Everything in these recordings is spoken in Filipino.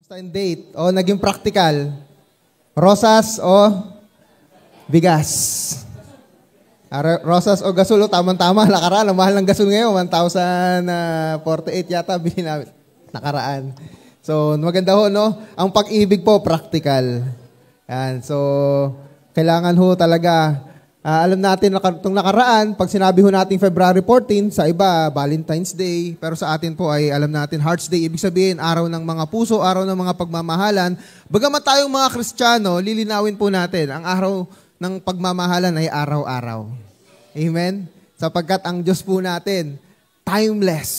Time date o naging practical. Rosas o bigas. Rosas o gasol, tamang-tama. Nakaraan, ang mahal ng gasol ngayon. 1,048 yata bilhin namin. Nakaraan. So, maganda ho, no? Ang pag-ibig po, practical. Yan. So, kailangan ho talaga, alam natin, itong nakaraan, pag sinabi ho natin February 14, sa iba, Valentine's Day. Pero sa atin po ay, alam natin, Hearts Day. Ibig sabihin, araw ng mga puso, araw ng mga pagmamahalan. Bagamat tayong mga Kristiyano, lilinawin po natin, ang araw ng pagmamahalan ay araw-araw. Amen? Sapagkat ang Diyos po natin, timeless,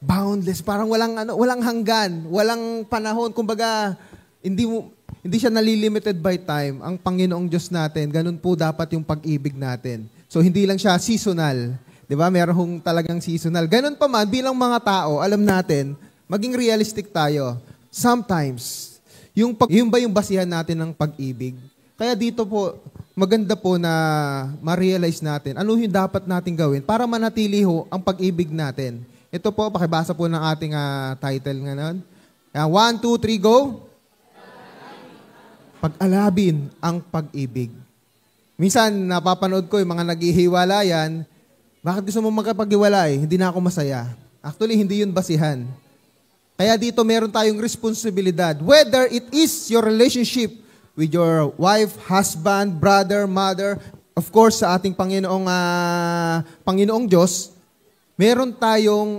boundless, parang walang hanggan, walang panahon. Kumbaga, hindi siya nalilimited by time. Ang Panginoong Diyos natin, ganun po dapat yung pag-ibig natin. So, hindi lang siya seasonal. Di ba? Meron talagang seasonal. Ganun pa man, bilang mga tao, alam natin, maging realistic tayo. Sometimes, yun ba yung basihan natin ng pag-ibig? Kaya dito po, maganda po na ma-realize natin ano yung dapat natin gawin para manatili ho ang pag-ibig natin. Ito po, pakibasa po ng ating title ngayon. 1, 2, 3, go! Pag-alabin ang pag-ibig. Minsan, napapanood ko yung mga naghihiwalayan, bakit gusto mo magkapag-iwalay? Hindi na ako masaya. Actually, hindi yun basihan. Kaya dito meron tayong responsibilidad. Whether it is your relationship with your wife, husband, brother, mother, of course, sa ating Panginoong Diyos, meron tayong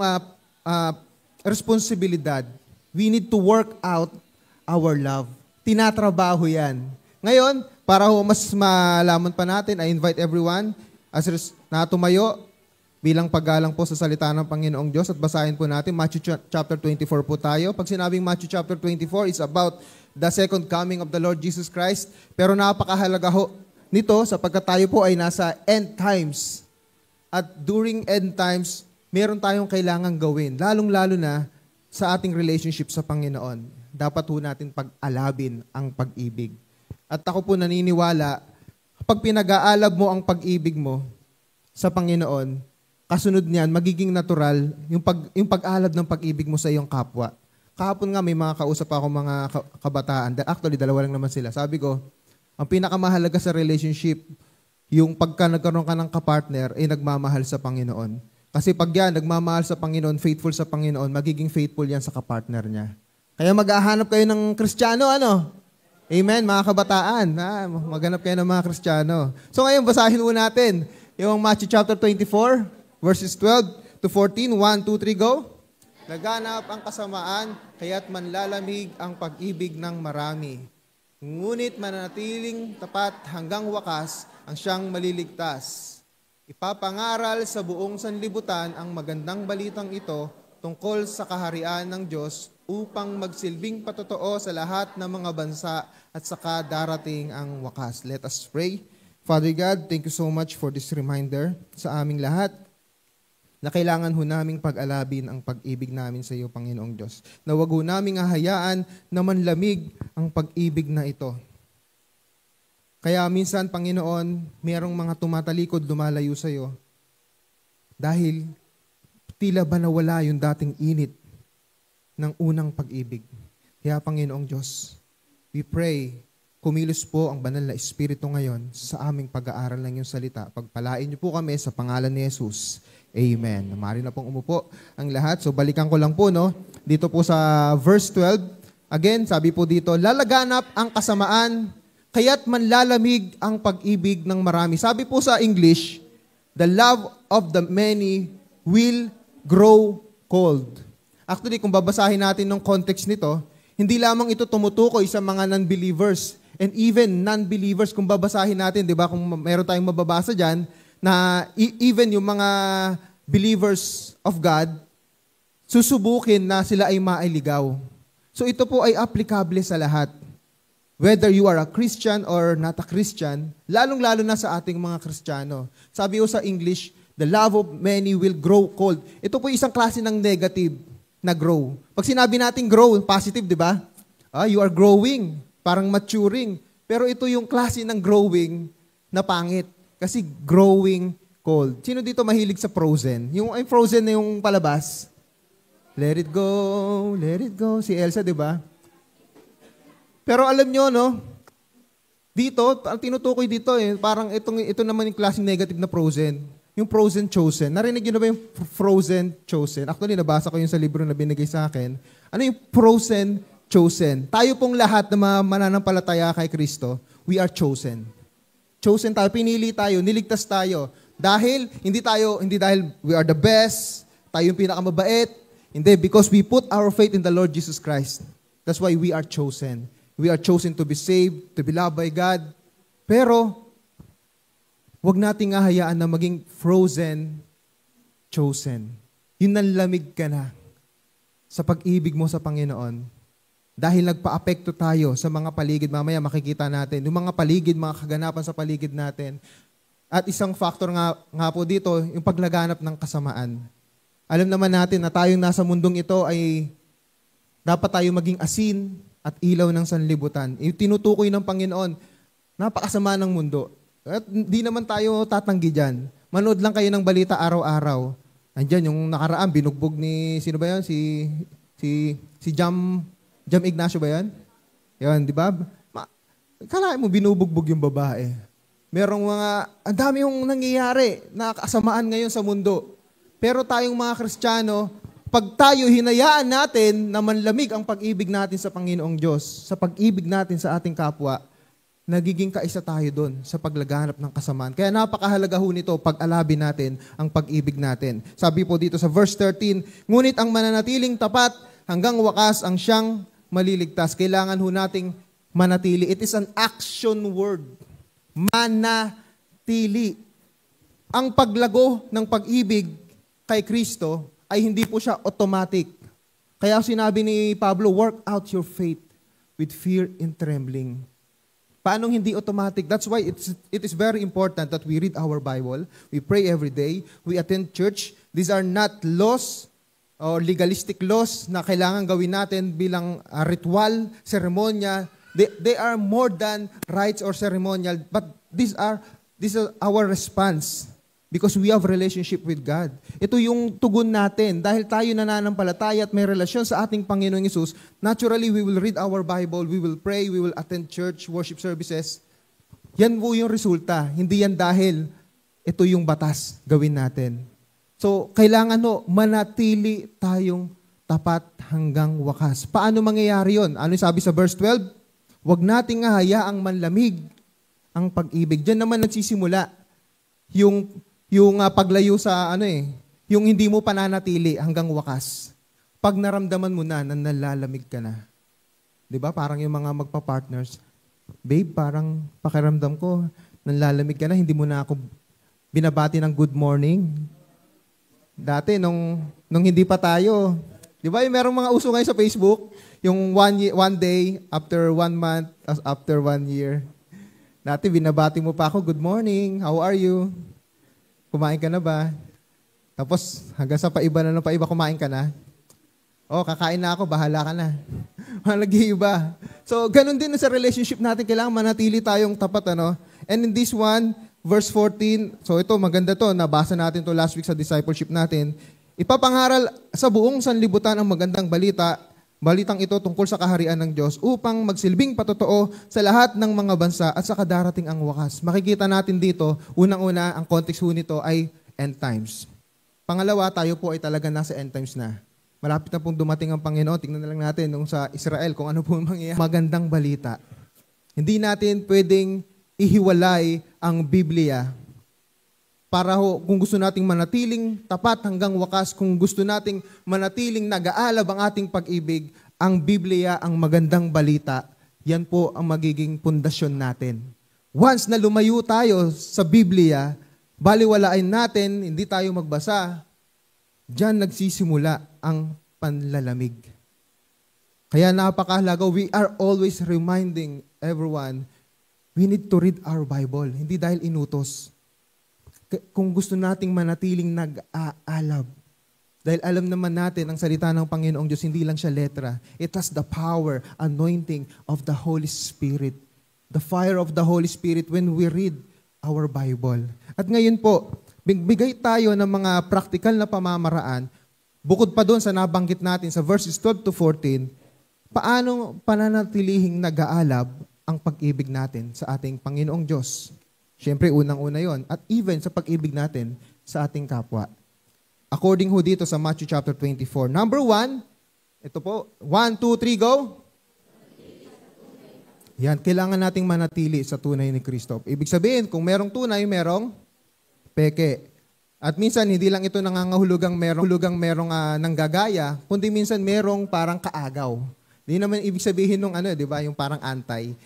responsibilidad. We need to work out our love. Tinatrabaho yan. Ngayon, para mas malaman pa natin, I invite everyone na tumayo bilang paggalang po sa salita ng Panginoong Diyos at basahin po natin. Matthew chapter 24 po tayo. Pag sinabing Matthew chapter 24, it's about the second coming of the Lord Jesus Christ. Pero napakahalaga ho nito sapagkat tayo po ay nasa end times. At during end times, meron tayong kailangang gawin. Lalong-lalo na sa ating relationship sa Panginoon. Dapat po natin pag-alabin ang pag-ibig. At ako po naniniwala, kapag pinag-aalab mo ang pag-ibig mo sa Panginoon, kasunod niyan, magiging natural yung pag-alab ng pag-ibig mo sa iyong kapwa. Kahapon nga may mga kausap ako mga kabataan. Actually, dalawa lang naman sila. Sabi ko, ang pinakamahalaga sa relationship, yung pagka nagkaroon ka ng kapartner, ay nagmamahal sa Panginoon. Kasi pag yan, nagmamahal sa Panginoon, faithful sa Panginoon, magiging faithful yan sa kapartner niya. Kaya maghahanap kayo ng Kristiyano, ano? Amen, mga kabataan. Maghanap kayo ng mga Kristiyano. So ngayon, basahin mo natin yung Matthew chapter 24, verses 12 to 14. 1, 2, 3, go. Laganap ang kasamaan, kaya't manlalamig ang pag-ibig ng marami. Ngunit mananatiling tapat hanggang wakas ang siyang maliligtas. Ipapangaral sa buong sanlibutan ang magandang balitang ito tungkol sa kaharian ng Diyos upang magsilbing patotoo sa lahat ng mga bansa at saka darating ang wakas. Let us pray. Father God, thank you so much for this reminder sa aming lahat na kailangan ho naming pag-alabin ang pag-ibig namin sa iyo, Panginoong Diyos. Na wag ho naming hahayaan na manlamig ang pag-ibig na ito. Kaya minsan, Panginoon, mayroong mga tumatalikod, lumalayo sa iyo dahil tila ba nawala yung dating init ng unang pag-ibig. Kaya Panginoong Diyos, we pray, kumilos po ang banal na Espiritu ngayon sa aming pag-aaral ng iyong salita. Pagpalain niyo po kami sa pangalan ni Jesus. Amen. Mari na pong umupo ang lahat. So balikan ko lang po, no? Dito po sa verse 12, again, sabi po dito, lalaganap ang kasamaan, kaya't manlalamig ang pag-ibig ng marami. Sabi po sa English, the love of the many will grow cold. Actually, kung babasahin natin ng context nito, hindi lamang ito tumutukoy sa mga non-believers and even non-believers kung babasahin natin, di ba, kung meron tayong mababasa dyan, na even yung mga believers of God, susubukin na sila ay mailigaw. So ito po ay applicable sa lahat. Whether you are a Christian or not a Christian, lalong-lalo na sa ating mga Kristiyano. Sabi ko sa English, the love of many will grow cold. Ito po isang klase ng negative na grow. Pag sinabi natin grow, positive, di ba? You are growing, parang maturing. Pero ito yung klase ng growing na pangit. Kasi growing cold. Sino dito mahilig sa Frozen? Yung Frozen na yung palabas? Let it go, let it go. Si Elsa, di ba? Pero alam nyo, no? Dito, ang tinutukoy dito parang ito naman yung klaseng negative na frozen. Yung frozen chosen. Narinig nyo na ba yung frozen chosen? Actually, nabasa ko yung sa libro na binigay sa akin. Ano yung frozen chosen? Tayo pong lahat na mga mananampalataya kay Kristo, we are chosen. Chosen tayo, pinili tayo, niligtas tayo. Hindi dahil we are the best, tayo yung pinakamabait. Hindi, because we put our faith in the Lord Jesus Christ. That's why we are chosen. We are chosen to be saved, to be loved by God. Pero, huwag nating hahayaan na maging frozen, chosen. Yun nanlamig ka na sa pag-ibig mo sa Panginoon. Dahil nagpa-apekto tayo sa mga paligid. Mamaya makikita natin. Yung mga paligid, mga kaganapan sa paligid natin. At isang factor nga po dito, yung paglaganap ng kasamaan. Alam naman natin na tayong nasa mundong ito ay dapat tayo maging asin at ilaw ng sanlibutan. Yung tinutukoy ng Panginoon, napakasama ng mundo. At hindi naman tayo tatanggi dyan. Manood lang kayo ng balita araw-araw. Andyan, yung nakaraan, binugbog ni, sino ba yan? Si Jam Ignacio ba yan? Yan, di ba? Kalahin mo, binubugbog yung babae. Merong ang dami yung nangyayari na kasamaan ngayon sa mundo. Pero tayong mga Kristiyano, pag tayo hinayaan natin na manlamig ang pag-ibig natin sa Panginoong Diyos, sa pag-ibig natin sa ating kapwa, nagiging kaisa tayo doon sa paglaganap ng kasamaan. Kaya napakahalaga ho nito pag-alabin natin ang pag-ibig natin. Sabi po dito sa verse 13, ngunit ang mananatiling tapat hanggang wakas ang siyang maliligtas. Kailangan ho nating manatili. It is an action word. Manatili. Ang paglago ng pag-ibig kay Kristo ay hindi po siya automatic. Kaya sinabi ni Pablo, work out your faith with fear and trembling. Paano hindi automatic? That's why it is very important that we read our Bible, we pray every day, we attend church. These are not laws or legalistic laws na kailangan gawin natin bilang ritual, seremonya. They are more than rites or ceremonial, but these are our response. Because we have relationship with God. Ito yung tugon natin. Dahil tayo nananampalataya at may relasyon sa ating Panginoong Hesus, naturally, we will read our Bible, we will pray, we will attend church, worship services. Yan po yung resulta. Hindi yan dahil ito yung batas gawin natin. So, kailangan manatili tayong tapat hanggang wakas. Paano mangyayari yun? Ano yung sabi sa verse 12? Huwag nating hayaang manlamig ang pag-ibig. Diyan naman nagsisimula yung paglayo sa yung hindi mo pananatili hanggang wakas. Pag naramdaman mo na nalalamig ka na. 'Di ba? Parang yung mga magpa-partners, babe, parang pakiramdam ko nalalamig ka na, hindi mo na ako binabati ng good morning. Dati nung hindi pa tayo, 'di ba? Yung merong mga uso ngayon sa Facebook, yung one day after 1 month, after 1 year. Dati binabati mo pa ako, good morning, how are you? Kumain ka na ba? Tapos hanggang sa paiba kumain ka na? Oh, kakain na ako, bahala ka na. Nag-iiba. So, ganun din sa relationship natin, kailangan manatili tayong tapat, And in this one, verse 14, so ito, maganda to, nabasa natin to last week sa discipleship natin. Ipapangaral sa buong sanlibutan ang magandang balitang ito tungkol sa kaharian ng Diyos upang magsilbing patotoo sa lahat ng mga bansa at sa kadarating ang wakas. Makikita natin dito, unang-una, ang context nito ay end times. Pangalawa, tayo po ay talaga nasa end times na. Malapit na pong dumating ang Panginoon. Tingnan na lang natin nung sa Israel kung ano po mangyayari. Magandang balita. Hindi natin pwedeng ihiwalay ang Biblia para kung gusto nating manatiling tapat hanggang wakas, kung gusto nating manatiling nag-aalab ang ating pag-ibig, ang Biblia, ang magandang balita, yan po ang magiging pundasyon natin. Once na lumayo tayo sa Biblia, baliwalain natin, hindi tayo magbasa, diyan nagsisimula ang panlalamig. Kaya napakahalaga, we are always reminding everyone, we need to read our Bible, hindi dahil inutos. Kung gusto nating manatiling nag-aalab. Dahil alam naman natin, ang salita ng Panginoong Diyos, hindi lang siya letra. It has the power, anointing of the Holy Spirit. The fire of the Holy Spirit when we read our Bible. At ngayon po, bigay tayo ng mga practical na pamamaraan bukod pa doon sa nabanggit natin sa verses 12 to 14, paano pananatilihing nag-aalab ang pag-ibig natin sa ating Panginoong Diyos? Siyempre, unang-una yon. At even sa pag-ibig natin sa ating kapwa. According ho dito sa Matthew chapter 24. Number 1, ito po, 1, 2, 3, go! Yan, kailangan nating manatili sa tunay ni Kristo. Ibig sabihin, kung merong tunay, merong peke. At minsan, hindi lang ito nangangahulugang merong nanggagaya, kundi minsan merong parang kaagaw. Hindi naman ibig sabihin nung di ba, yung parang anti.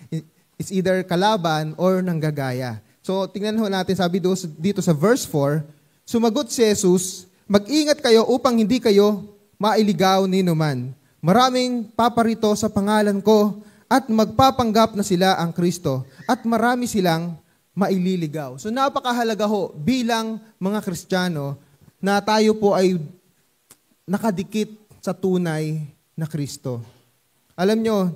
It's either kalaban or nanggagaya. So, tingnan ho natin, sabi dito sa verse 4, sumagot si Jesus, mag-ingat kayo upang hindi kayo mailigaw ni numan. Maraming paparito sa pangalan ko at magpapanggap na sila ang Kristo at marami silang maililigaw. So napakahalaga ho bilang mga Kristiyano na tayo po ay nakadikit sa tunay na Kristo. Alam nyo,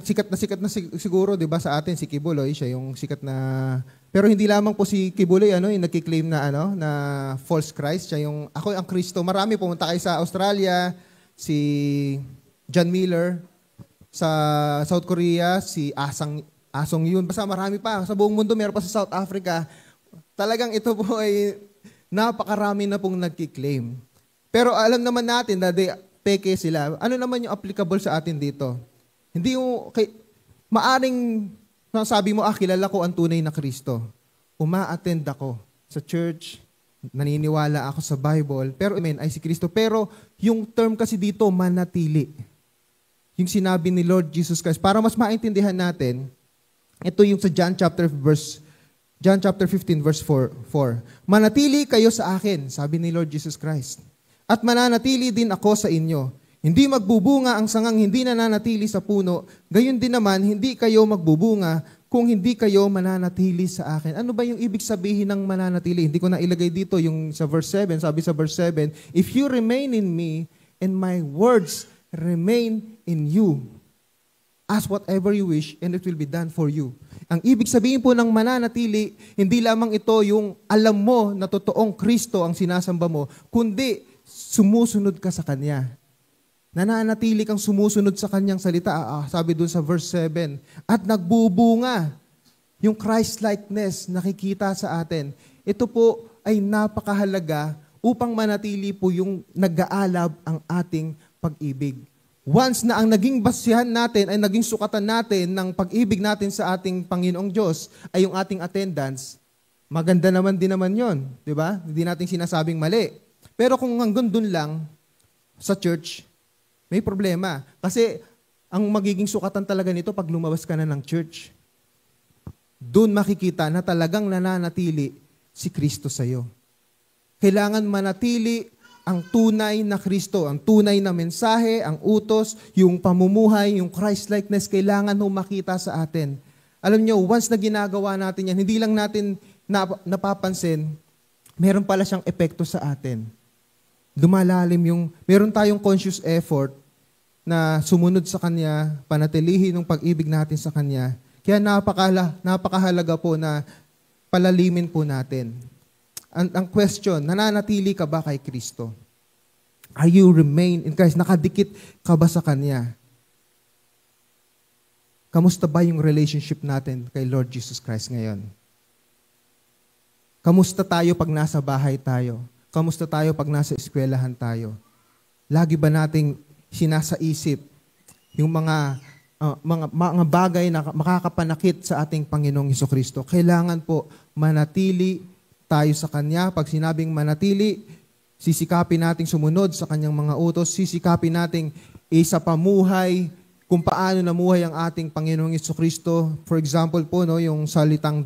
sikat na siguro, 'di ba, sa atin si Kibuloy, siya yung sikat na, pero hindi lamang po si Kibuloy yung nagki-claim na na false Christ, siya yung ako ang Kristo. Marami pumunta kayo sa Australia, si John Miller, sa South Korea, si Asong yun. Basta marami pa. Sa buong mundo, meron pa sa South Africa. Talagang ito po ay napakarami na pong nagki-claim. Pero alam naman natin na peke sila. Ano naman yung applicable sa atin dito? Hindi yung, maaring sabi mo, kilala ko ang tunay na Kristo. Uma-attend ako sa church, naniniwala ako sa Bible, pero amen, ay si Kristo. Pero yung term kasi dito, manatili. Yung sinabi ni Lord Jesus Christ, para mas maintindihan natin, ito yung sa John chapter 15 verse 4. Manatili kayo sa akin, sabi ni Lord Jesus Christ. At mananatili din ako sa inyo. Hindi magbubunga ang sangang hindi nananatili sa puno, gayon din naman hindi kayo magbubunga kung hindi kayo mananatili sa akin. Ano ba yung ibig sabihin ng mananatili? Hindi ko na ilagay dito yung sa verse 7, sabi sa verse 7, if you remain in me and my words remain in you, ask whatever you wish, and it will be done for you. Ang ibig sabihin po ng mananatili, hindi lamang ito yung alam mo na totoong Kristo ang sinasamba mo, kundi sumusunod ka sa Kanya. Nananatili kang sumusunod sa Kanyang salita. Sabi dun sa verse 7, at nagbubunga yung Christ-likeness nakikita sa atin. Ito po ay napakahalaga upang manatili po yung nag-aalab ang ating pag-ibig. Once na ang naging basihan natin ay naging sukatan natin ng pag-ibig natin sa ating Panginoong Diyos ay yung ating attendance, maganda naman din naman yon, di ba? Hindi natin sinasabing mali. Pero kung hanggang dun lang sa church, may problema. Kasi ang magiging sukatan talaga nito pag lumabas ka na ng church. Doon makikita na talagang nananatili si Kristo sa iyo. Kailangan manatili ang tunay na Kristo, ang tunay na mensahe, ang utos, yung pamumuhay, yung Christ-likeness, kailangan makita sa atin. Alam nyo, once na ginagawa natin yan, hindi lang natin napapansin, meron pala siyang epekto sa atin. Lumalalim meron tayong conscious effort na sumunod sa Kanya, panatilihin ng pag-ibig natin sa Kanya. Kaya napakahalaga po na palalimin po natin. Ang question, nananatili ka ba kay Kristo? Are you remain in Christ? Nakadikit ka ba sa Kanya? Kamusta ba yung relationship natin kay Lord Jesus Christ ngayon? Kamusta tayo pag nasa bahay tayo? Kamusta tayo pag nasa eskwelahan tayo? Lagi ba nating sinasaisip yung mga bagay na makakapanakit sa ating Panginoong Hesukristo? Kailangan po manatili tayo sa Kanya. Pag sinabing manatili, sisikapin nating sumunod sa Kanyang mga utos, sisikapin nating isa pamuhay kung paano namuhay ang ating Panginoong Hesukristo. For example po, yung salitang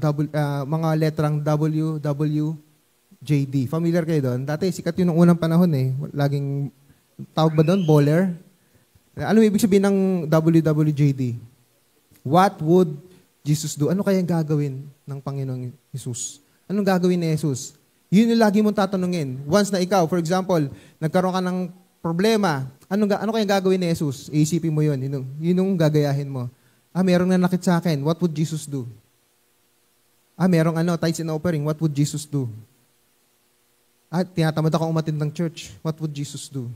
mga letrang WWJD. Familiar kayo doon? Dati sikat yun ng unang panahon Laging tawag ba doon? Bowler? Ano ibig sabihin ng WWJD? What would Jesus do? Ano kayang gagawin ng Panginoong Jesus? Anong gagawin ni Jesus? Yun yung lagi mong tatanungin. Once na ikaw, for example, nagkaroon ka ng problema, ano kayang gagawin ni Jesus? Iisipin mo yun. Yun yung gagayahin mo. Merong nanakit sa akin. What would Jesus do? Merong tithes and offering. What would Jesus do? At tinatamad ako umattend ng church. What would Jesus do?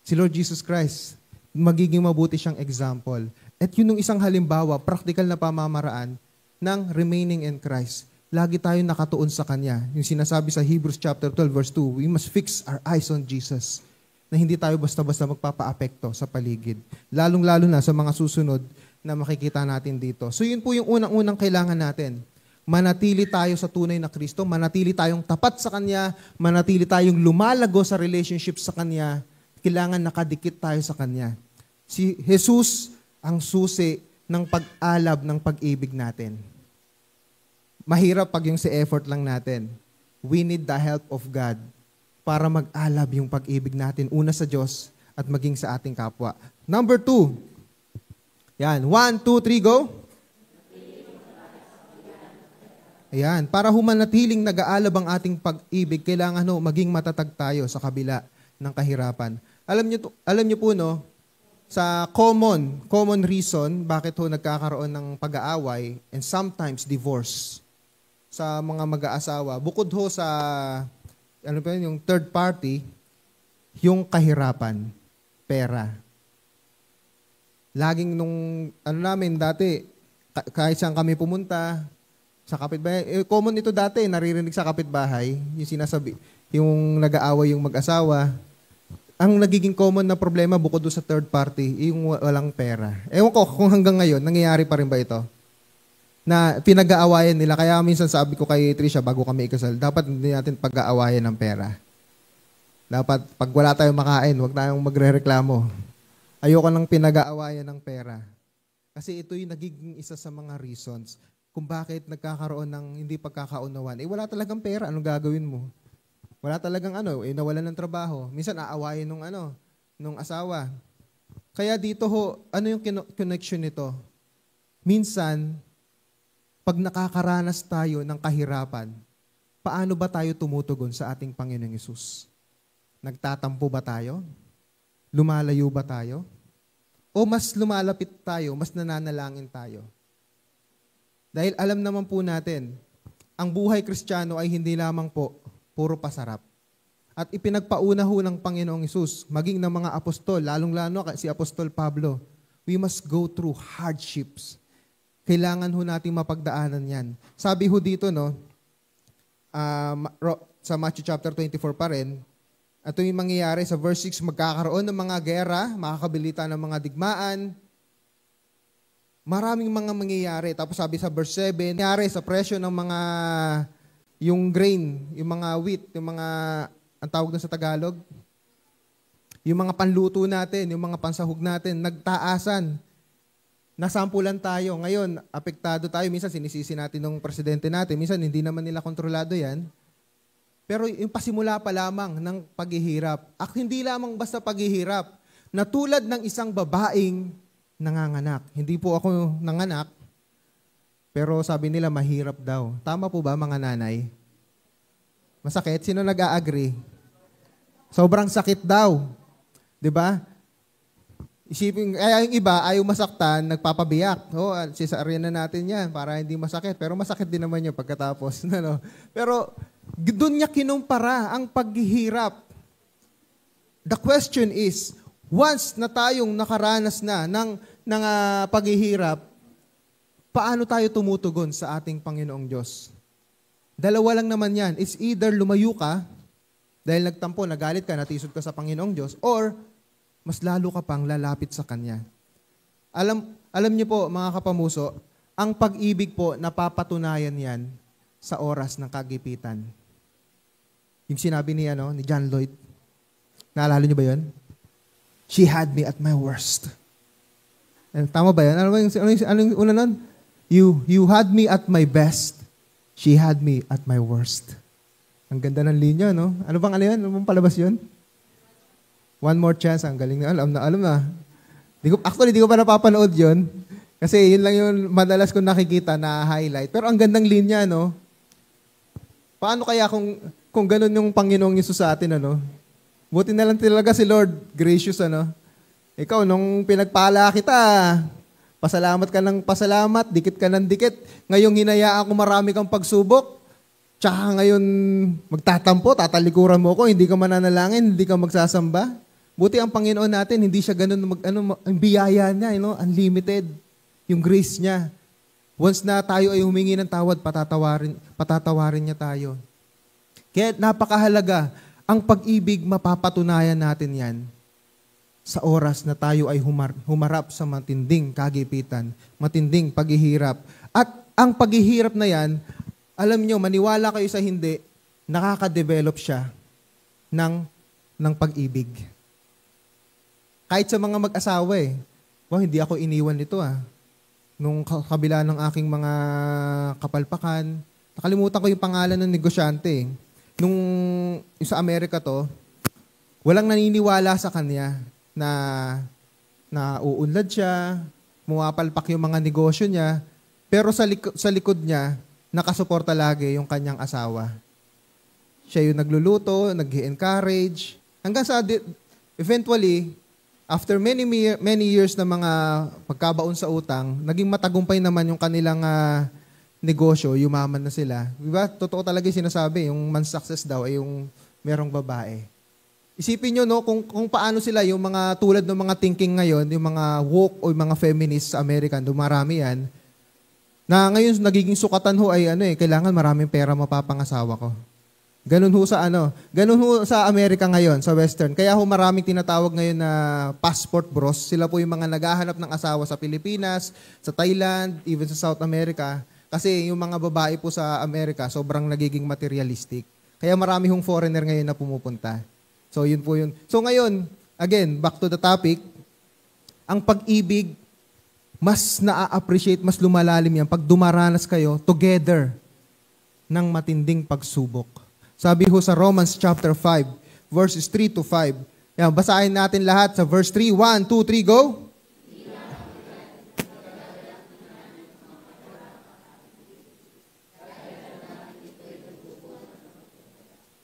Si Lord Jesus Christ, magiging mabuti siyang example. At yun yung isang halimbawa, practical na pamamaraan ng remaining in Christ. Lagi tayong nakatuon sa Kanya. Yung sinasabi sa Hebrews chapter 12 verse 2, we must fix our eyes on Jesus. Na hindi tayo basta-basta magpapa-apekto sa paligid. Lalong-lalo na sa mga susunod na makikita natin dito. So yun po yung unang-unang kailangan natin. Manatili tayo sa tunay na Kristo, manatili tayong tapat sa Kanya, manatili tayong lumalago sa relationship sa Kanya, kailangan nakadikit tayo sa Kanya. Si Jesus ang susi ng pag-alab ng pag-ibig natin. Mahirap pag yung si effort lang natin. We need the help of God para mag-alab yung pag-ibig natin, una sa Diyos at maging sa ating kapwa. Number 2. Yan, 1, 2, 3, go. Ayan, para humanatiling nag-aalab ang ating pag-ibig, kailangan maging matatag tayo sa kabila ng kahirapan. Alam niyo po, no, sa common reason bakit nagkakaroon ng pag-aaway and sometimes divorce sa mga mag-aasawa, bukod sa yung third party, yung kahirapan, pera. Laging namin dati, kahit saan kami pumunta, sa kapitbahay, common ito dati, naririnig sa kapitbahay, yung sinasabi, yung nag-aaway yung mag-asawa. Ang nagiging common na problema bukod doon sa third party, yung walang pera. Ewan ko kung hanggang ngayon, nangyayari pa rin ba ito? Na pinag-aawayan nila. Kaya minsan sabi ko kay Trisha, bago kami ikasal, dapat hindi natin pag-aawayan ng pera. Dapat, pag wala tayong makain, huwag tayong magre-reklamo. Ayoko nang pinag-aawayan ng pera. Kasi ito yung nagiging isa sa mga reasons kung bakit nagkakaroon ng hindi pagkakaunawan. Wala talagang pera, anong gagawin mo? Wala talagang nawalan ng trabaho. Minsan aawayin nung asawa. Kaya dito ano yung connection nito? Minsan, pag nakakaranas tayo ng kahirapan, paano ba tayo tumutugon sa ating Panginoong Hesus? Nagtatampo ba tayo? Lumalayo ba tayo? O mas lumalapit tayo, mas nananalangin tayo? Dahil alam naman po natin, ang buhay Kristiyano ay hindi lamang po puro pasarap. At ipinagpauna ng Panginoong Hesus, maging ng mga apostol, lalong-lalo si Apostol Pablo, we must go through hardships. Kailangan natin mapagdaanan yan. Sabi dito, sa Matthew chapter 24 pa rin, ito yung mangyayari sa verse 6, magkakaroon ng mga gera, makakabilita ng mga digmaan, maraming mga mangyayari. Tapos sabi sa verse 7, nangyayari sa presyo ng mga, yung grain, yung mga wheat, yung mga, ang tawag na sa Tagalog, yung mga panluto natin, yung mga pansahog natin, nagtaasan. Nasampulan tayo. Ngayon, apektado tayo. Minsan sinisisi natin ng presidente natin. Minsan hindi naman nila kontrolado yan. Pero yung pasimula pa lamang ng paghihirap. At hindi lamang basta paghihirap. Na tulad ng isang babaeng nanganganak. Hindi po ako nanganak, pero sabi nila mahirap daw. Tama po ba mga nanay? Masakit? Sino nag-a-agree? Sobrang sakit daw. 'Di ba? Isipin, kaya yung iba ayaw masaktan, nagpapabiyak. Cesarean na natin yan para hindi masakit. Pero masakit din naman yun pagkatapos. Pero doon niya kinumpara ang paghihirap. The question is, once na tayong nakaranas na ng paghihirap, paano tayo tumutugon sa ating Panginoong Diyos? Dalawa lang naman yan. It's either lumayo ka, dahil nagtampo, nagalit ka, natisod ka sa Panginoong Diyos, or mas lalo ka pang lalapit sa Kanya. Alam niyo po, mga kapamuso, ang pag-ibig po, napapatunayan yan sa oras ng kagipitan. Yung sinabi ni John Lloyd, naalala niyo ba yun? She had me at my worst. Tama ba yan? Anong una nun? You had me at my best. She had me at my worst. Ang ganda ng linya, no? Ano bang yan? Ano bang palabas yun? One more chance. Ang galing na. Alam na. Actually, di ko pa napapanood yun. Kasi yun lang yung madalas kong nakikita na highlight. Pero ang gandang linya, no? Paano kaya kung ganun yung Panginoong Yesus sa atin, Buti na lang talaga si Lord, gracious, Ikaw, nung pinagpala kita, pasalamat ka ng pasalamat, dikit ka ng dikit. Ngayong hinayaan ko marami kang pagsubok, Tsaka ngayon, magtatampo, tatalikuran mo ko, hindi ka mananalangin, hindi ka magsasamba. Buti ang Panginoon natin, hindi siya ganun, ang biyaya niya, unlimited, yung grace niya. Once na tayo ay humingi ng tawad, patatawarin niya tayo. Kaya napakahalaga, ang pag-ibig, mapapatunayan natin yan sa oras na tayo ay humarap sa matinding kagipitan, matinding paghihirap. At ang paghihirap na yan, alam nyo, maniwala kayo sa hindi, nakaka-develop siya ng pag-ibig. Kahit sa mga mag-asawa hindi ako iniwan nito Nung kabila ng aking mga kapalpakan, nakalimutan ko yung pangalan ng negosyante. Nung sa Amerika to, walang naniniwala sa kanya na uunlad siya, mumapalpak yung mga negosyo niya, pero sa likod niya, nakasuporta lagi yung kanyang asawa. Siya yung nagluluto, nag-encourage, hanggang sa eventually, after many years na mga pagkabaon sa utang, naging matagumpay naman yung kanilang negosyo, yumaman na sila. Diba? Totoo talaga yung sinasabi, yung man's success daw ay yung merong babae. Isipin nyo, kung paano sila, yung mga tulad ng mga thinking ngayon, yung mga woke o yung mga feminists sa Amerika, dumarami yan, na ngayon nagiging sukatan ay kailangan maraming pera mapapangasawa ko. Ganun sa Amerika ngayon, sa Western. Kaya maraming tinatawag ngayon na passport bros. Sila po yung mga naghahanap ng asawa sa Pilipinas, sa Thailand, even sa South America. Kasi yung mga babae po sa Amerika, sobrang nagiging materialistic. Kaya marami hong foreigner ngayon na pumupunta. So yun po yun. So ngayon, again, back to the topic, ang pag-ibig, mas na-appreciate, mas lumalalim yan pag dumaranas kayo together ng matinding pagsubok. Sabi ho sa Romans chapter 5, verses 3 to 5. Yan, basahin natin lahat sa verse 3. 1, 2, 3, go!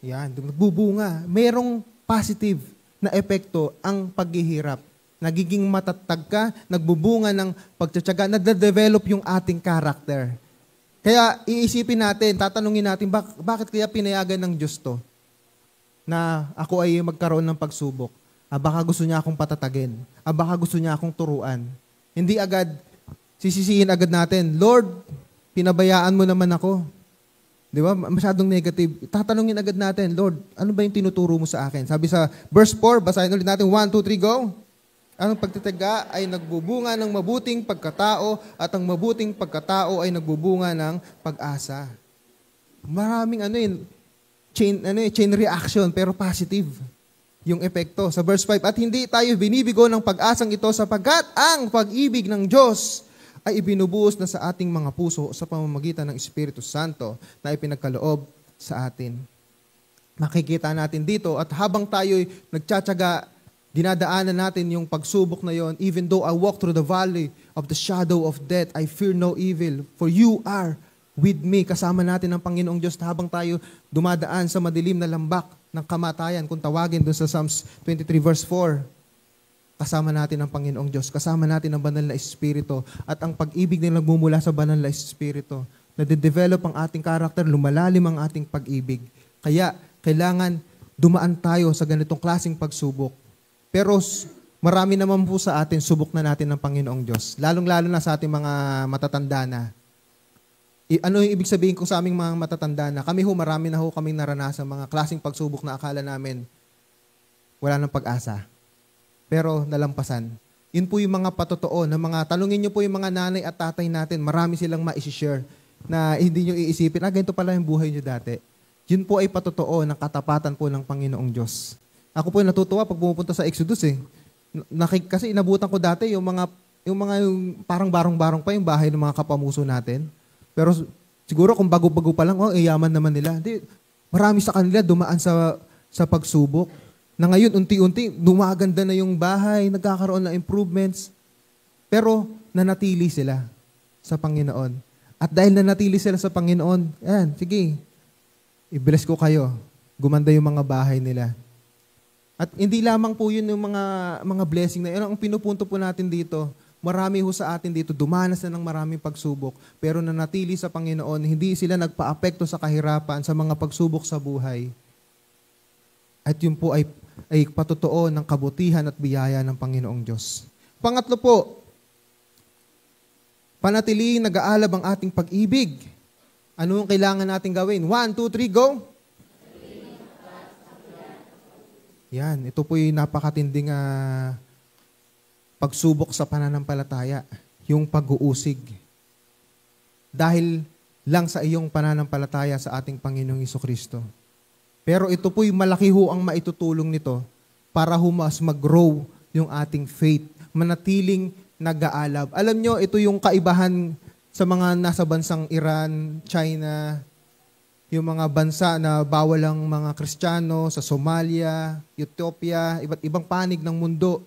Yan, nagbubunga. Merong positive na epekto ang paghihirap. Nagiging matatag ka, nagbubunga ng pagtsatsaga, nade-develop yung ating character. Kaya iisipin natin, tatanungin natin, bakit kaya pinayagan ng Diyos to? Na ako ay magkaroon ng pagsubok. Baka gusto niya akong patatagin. Baka gusto niya akong turuan. Hindi agad, sisisihin agad natin, Lord, pinabayaan mo naman ako. Di ba? Masyadong negative. Tatanungin agad natin, Lord, ano ba yung tinuturo mo sa akin? Sabi sa verse 4, basahin ulit natin, 1, 2, 3, go! Ang pagtitiyaga ay nagbubunga ng mabuting pagkatao at ang mabuting pagkatao ay nagbubunga ng pag-asa. Maraming chain reaction pero positive yung epekto. Sa verse 5, at hindi tayo binibigo ng pag-asang ito sapagkat ang pag-ibig ng Diyos ay ibinubuhos na sa ating mga puso sa pamamagitan ng Espiritu Santo na ipinagkaloob sa atin. Makikita natin dito at habang tayo'y nagtsatsaga, dinadaanan natin yung pagsubok na yon. Even though I walk through the valley of the shadow of death, I fear no evil, for you are with me. Kasama natin ang Panginoong Diyos habang tayo dumadaan sa madilim na lambak ng kamatayan. Kung tawagin dun sa Psalms 23 verse 4, kasama natin ang Panginoong Diyos, kasama natin ang banal na Espiritu, at ang pag-ibig na nagmumula sa banal na Espiritu, nade-develop ang ating karakter, lumalalim ang ating pag-ibig. Kaya kailangan dumaan tayo sa ganitong klaseng pagsubok. Pero marami naman po sa atin, subok na natin ng Panginoong Diyos. Lalong-lalo na sa ating mga matatanda na. Ano yung ibig sabihin ko sa aming mga matatanda na? Kami marami na kaming naranasan mga klaseng pagsubok na akala namin wala nang pag-asa. Pero nalampasan. Yun po yung mga patotoo na mga, talungin nyo po yung mga nanay at tatay natin, marami silang ma-share na hindi nyo iisipin, ganito pala yung buhay nyo dati. Yun po ay patotoo ng katapatan po ng Panginoong Diyos. Ako po yung natutuwa pag pumupunta sa Exodus Kasi inabutan ko dati yung parang barong-barong pa yung bahay ng mga kapamuso natin. Pero siguro kung bago-bago pa lang, yaman naman nila. Hindi, marami sa kanila dumaan sa pagsubok. Na ngayon, unti-unti, dumaganda na yung bahay, nagkakaroon ng improvements. Pero nanatili sila sa Panginoon. At dahil nanatili sila sa Panginoon, sige, i-bless ko kayo. Gumanda yung mga bahay nila. At hindi lamang po yun yung mga blessing na yun. Ang pinupunto po natin dito, Marami ho sa atin dito, dumanas na ng maraming pagsubok, pero nanatili sa Panginoon, hindi sila nagpa-apekto sa kahirapan, sa mga pagsubok sa buhay. At yun po ay patotoo ng kabutihan at biyaya ng Panginoong Diyos. Pangatlo po, panatiliing nag-aalab ang ating pag-ibig. Ano ang kailangan natin gawin? 1, 2, 3, go! Yan, ito po yung napakatinding pagsubok sa pananampalataya, yung pag-uusig. Dahil lang sa iyong pananampalataya sa ating Panginoong Jesucristo. Pero ito po yung malaki ho ang maitutulong nito para mas mag-grow yung ating faith, manatiling nag-aalab. Alam nyo, ito yung kaibahan sa mga nasa bansang Iran, China, yung mga bansa na bawal ang mga Kristiyano, sa Somalia, Ethiopia, iba't ibang panig ng mundo.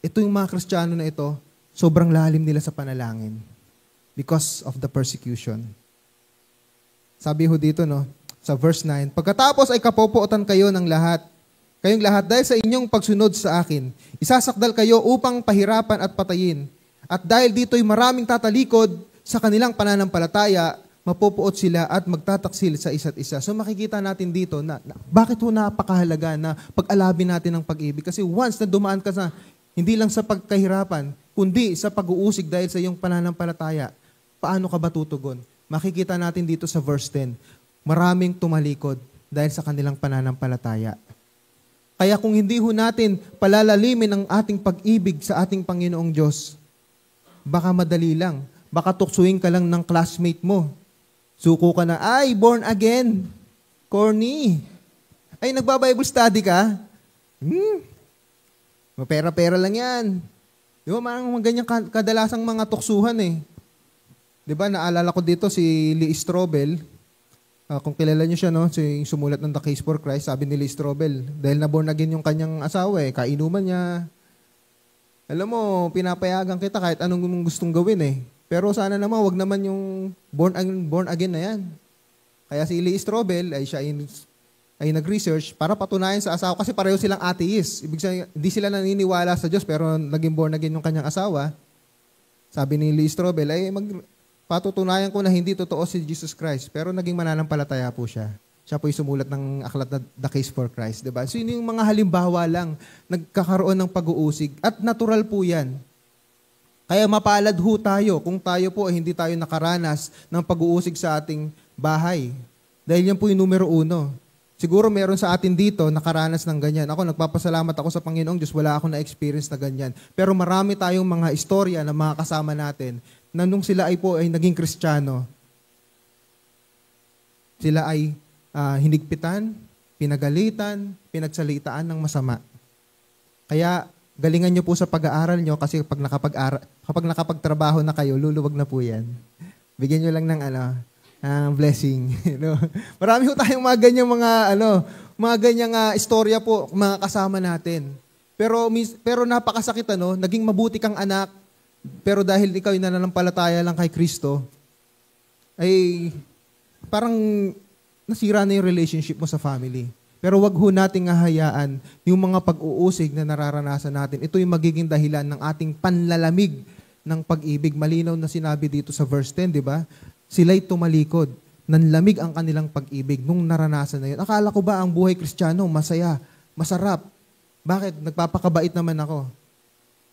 Ito yung mga Kristiyano na ito, sobrang lalim nila sa panalangin because of the persecution. Sabi ho dito, no, sa verse 9, pagkatapos ay kapopootan kayo ng lahat, kayong lahat dahil sa inyong pagsunod sa akin. Isasakdal kayo upang pahirapan at patayin. At dahil dito'y maraming tatalikod sa kanilang pananampalataya, mapupuot sila at magtataksil sa isa't isa. So makikita natin dito na bakit ho napakahalaga na pag-alabin natin ang pag-ibig. Kasi once na dumaan ka sa, hindi lang sa pagkahirapan, kundi sa pag-uusig dahil sa iyong pananampalataya, paano ka ba tutugon? Makikita natin dito sa verse 10, maraming tumalikod dahil sa kanilang pananampalataya. Kaya kung hindi ho natin palalalimin ang ating pag-ibig sa ating Panginoong Diyos, baka madali lang. Baka tuksuin ka lang ng classmate mo. Suko ka na, ay, born again. Corny. Ay, nagba-Bible study ka? Mapera-pera lang yan. Di ba, mga ganyan kadalasang mga tuksuhan eh. Di ba, naalala ko dito si Lee Strobel. Kung kilala niyo siya, no? Si sumulat ng The Case for Christ, sabi ni Lee Strobel, dahil na-born again yung kanyang asawa eh, kainuman niya. Alam mo, pinapayagan kita kahit anong mong gustong gawin eh. Pero sana naman, wag naman yung born again na yan. Kaya si Lee Strobel, ay siya ay nag-research para patunayan sa asawa, kasi pareho silang atheist. Ibig sabihin, hindi sila naniniwala sa Diyos, pero naging born again yung kanyang asawa. Sabi ni Lee Strobel, ay patutunayan ko na hindi totoo si Jesus Christ, pero naging mananampalataya po siya. Siya po yung sumulat ng aklat na The Case for Christ. Diba? So yun yung mga halimbawa lang, nagkakaroon ng pag-uusig. At natural po yan. Kaya mapalad ho tayo kung tayo po ay hindi tayo nakaranas ng pag-uusig sa ating bahay. Dahil yan po yung numero 1. Siguro meron sa atin dito nakaranas ng ganyan. Ako, nagpapasalamat ako sa Panginoong Diyos, wala akong na-experience na ganyan. Pero marami tayong mga istorya na mga kasama natin na nung sila ay po ay naging Kristiyano, sila ay hinigpitan, pinagalitan, pinagsalitaan ng masama. Kaya galingan nyo po sa pag-aaral nyo kasi kapag nakapagtrabaho na kayo, luluwag na po yan. Bigyan nyo lang ng blessing. Marami po tayong mga ganyang mga ganyang istorya po, mga kasama natin. Pero napakasakit, naging mabuti kang anak, pero dahil ikaw ay nananampalataya lang kay Kristo, ay parang nasira na yung relationship mo sa family. Pero wag ho nating hahayaan yung mga pag-uusig na nararanasan natin. Ito yung magiging dahilan ng ating panlalamig ng pag-ibig. Malinaw na sinabi dito sa verse 10, di ba? Sila'y tumalikod. Nanlamig ang kanilang pag-ibig nung naranasan na yun. Akala ko ba ang buhay Kristiyano masaya, masarap? Bakit? Nagpapakabait naman ako.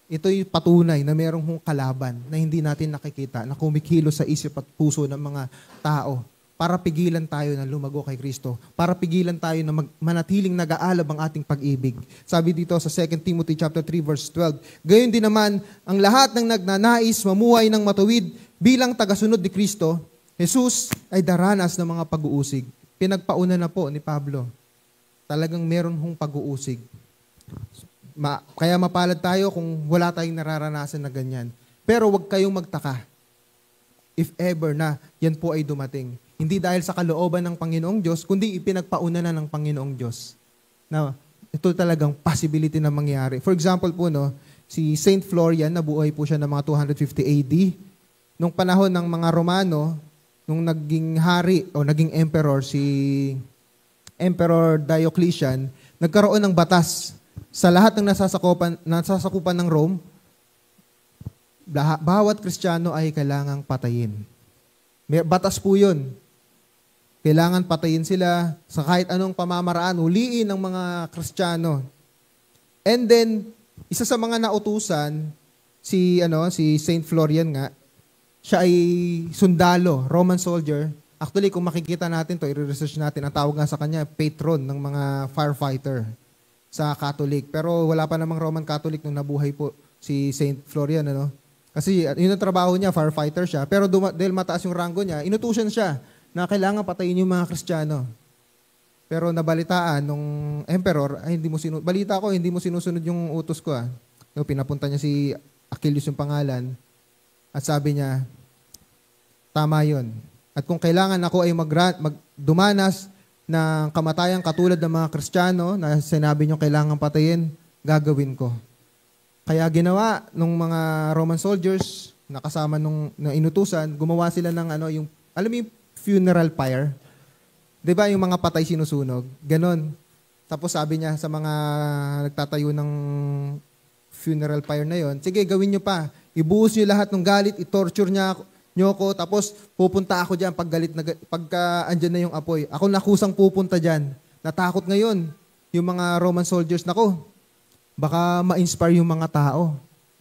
Ito'y patunay na merong kalaban na hindi natin nakikita, na kumikilo sa isip at puso ng mga tao para pigilan tayo na lumago kay Kristo, para pigilan tayo na manatiling nag-aalab ang ating pag-ibig. Sabi dito sa 2 Timothy chapter 3 verse 12, gayon din naman ang lahat ng nagnanais mamuhay ng matuwid bilang tagasunod ni Kristo, Jesus ay daranas ng mga pag-uusig. Pinagpauna na po ni Pablo. Talagang meron hong pag-uusig. Kaya mapalad tayo kung wala tayong nararanasan na ganyan. Pero wag kayong magtaka if ever na yan po ay dumating. Hindi dahil sa kalooban ng Panginoong Diyos, kundi ipinagpauna na ng Panginoong Diyos. Na ito talagang possibility na mangyari. For example po, si Saint Florian, nabuhay po siya ng mga 250 AD. Nung panahon ng mga Romano, nung naging hari o naging emperor, si Emperor Diocletian, nagkaroon ng batas sa lahat ng nasasakupan ng Rome, bawat Kristiyano ay kailangang patayin. May batas po yun. Kailangan patayin sila sa kahit anong pamamaraan, huliin ng mga Kristiyano. And then, isa sa mga nautusan, si Saint Florian nga, siya ay sundalo, Roman soldier. Actually, kung makikita natin to, i-research natin, ang tawag nga sa kanya, patron ng mga firefighter sa Catholic. Pero wala pa namang Roman Catholic nung nabuhay po si Saint Florian, Kasi yun ang trabaho niya, firefighter siya. Pero dahil mataas yung rango niya, inutusan siya na kailangan patayin yung mga Kristiyano. Pero nabalitaan nung emperor, ay hindi mo sinusunod yung utos ko. Pinapunta niya si Achilles yung pangalan at sabi niya, tama yun. At kung kailangan ako ay dumanas ng kamatayan katulad ng mga Kristiyano na sinabi niyo kailangan patayin, gagawin ko. Kaya ginawa nung mga Roman soldiers na kasama nung inutusan, gumawa sila ng yung alam mo yung funeral pyre. 'Di ba yung mga patay sinusunog? Ganon. Tapos sabi niya sa mga nagtatayo ng funeral pyre na yon, sige, gawin niyo pa. Ibuhos niyo lahat ng galit, i-torture niyo ako, tapos pupunta ako diyan pagka andyan na yung apoy. Ako nakusang pupunta diyan. Natakot ngayon yung mga Roman soldiers nako. Baka ma-inspire yung mga tao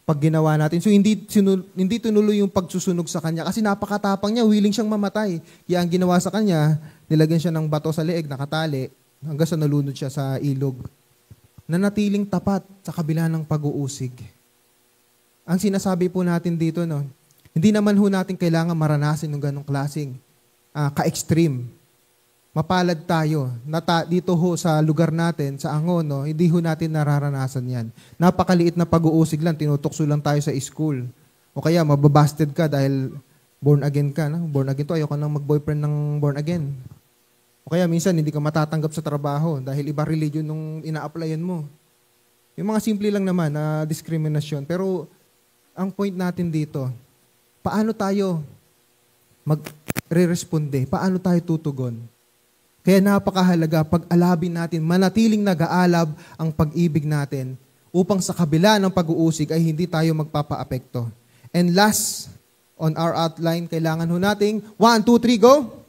pag ginawa natin. So hindi tunuloy yung pagsusunog sa kanya kasi napakatapang niya, willing siyang mamatay. Kaya ang ginawa sa kanya, nilagyan siya ng bato sa leeg, nakatali, hanggang sa nalunod siya sa ilog. Nanatiling tapat sa kabila ng pag-uusig. Ang sinasabi po natin dito, hindi naman ho natin kailangan maranasin ng ganong klaseng ka-extreme. Mapalad tayo na dito ho sa lugar natin, sa Angon, hindi ho natin nararanasan yan. Napakaliit na pag-uusig lang, tinutokso lang tayo sa school. O kaya mababasted ka dahil born again ka. Born again to, ayoko nang mag-boyfriend ng born again. O kaya minsan hindi ka matatanggap sa trabaho dahil iba religion nung ina-applyan mo. Yung mga simple lang naman na diskriminasyon. Pero ang point natin dito, paano tayo magre-responde? Paano tayo tutugon? Kaya napakahalaga pag-alabin natin, manatiling nag-aalab ang pag-ibig natin upang sa kabila ng pag-uusig ay hindi tayo magpapa-apekto. And last, on our outline, kailangan ho nating 1, 2, 3, go!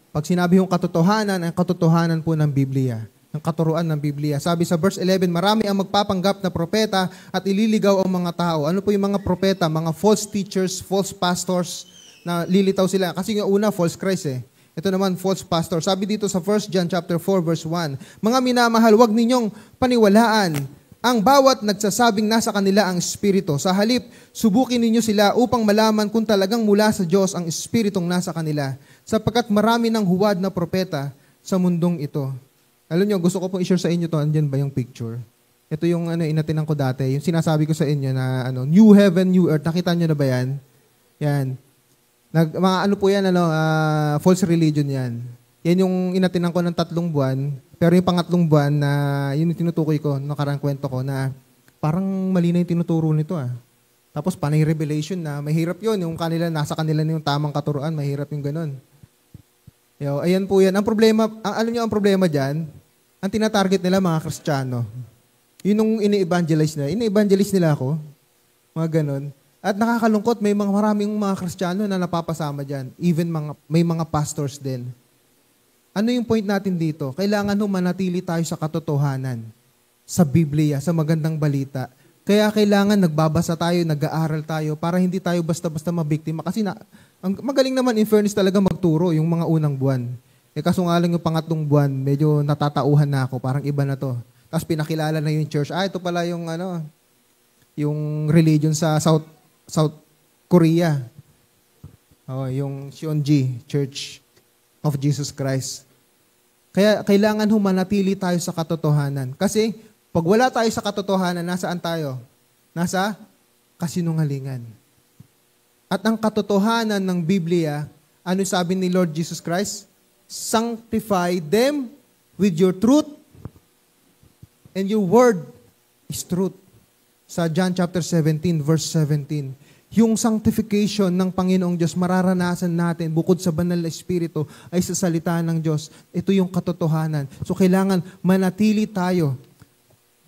Pag sinabi yung katotohanan, ang katotohanan po ng Biblia, ang katuruan ng Biblia. Sabi sa verse 11, marami ang magpapanggap na propeta at ililigaw ang mga tao. Ano po yung mga propeta? Mga false teachers, false pastors, na lilitaw sila. Kasi yung una, false Christ Ito naman, false pastor. Sabi dito sa 1 John chapter 4, verse 1, mga minamahal, huwag ninyong paniwalaan ang bawat nagsasabing nasa kanila ang Espiritu. Sa halip, subukin ninyo sila upang malaman kung talagang mula sa Diyos ang Espiritong nasa kanila. Sapagkat marami ng huwad na propeta sa mundong ito. Alam nyo, gusto ko pong i-share sa inyo to. Andyan ba yung picture? Ito yung inatinan ko dati. Yung sinasabi ko sa inyo na new heaven, new earth. Nakita nyo na ba yan? Yan. Mga po yan, false religion yan. Yan yung inatinan ko ng 3 buwan. Pero yung pangatlong buwan na yun yung tinutukoy ko, nakarang kwento ko na parang mali na yung tinuturo nito Tapos panay revelation na mahirap yun. Yung nasa kanila na yung tamang katuruan, mahirap yung ganun. Ayan po yan. Ang problema, alam nyo ang problema dyan, ang tinatarget nila mga Kristiyano. Yun yung ini-evangelize nila. Ini-evangelize nila ako. Mga ganun. At nakakalungkot, may maraming mga Kristiyano na napapasama dyan. Even may mga pastors din. Ano yung point natin dito? Kailangan manatili tayo sa katotohanan, sa Biblia, sa magandang balita. Kaya kailangan nagbabasa tayo, nag-aaral tayo para hindi tayo basta-basta mabiktima. Kasi ang magaling naman in fairness talaga magturo yung mga unang buwan. Kaso nga lang yung pangatlong buwan, medyo natatauhan na ako, parang iba na to. Tapos pinakilala na yung church. Ito pala yung yung religion sa South Korea. Yung Seonji Church of Jesus Christ. Kaya kailangan manatili tayo sa katotohanan. Kasi pag wala tayo sa katotohanan, nasaan tayo? Nasa kasinungalingan. At ang katotohanan ng Biblia, ano sabi ni Lord Jesus Christ? Sanctify them with your truth and your word is truth. Sa John chapter 17, verse 17. Yung sanctification ng Panginoong Diyos, mararanasan natin bukod sa banal na Espiritu ay sa salita ng Diyos. Ito yung katotohanan. So kailangan manatili tayo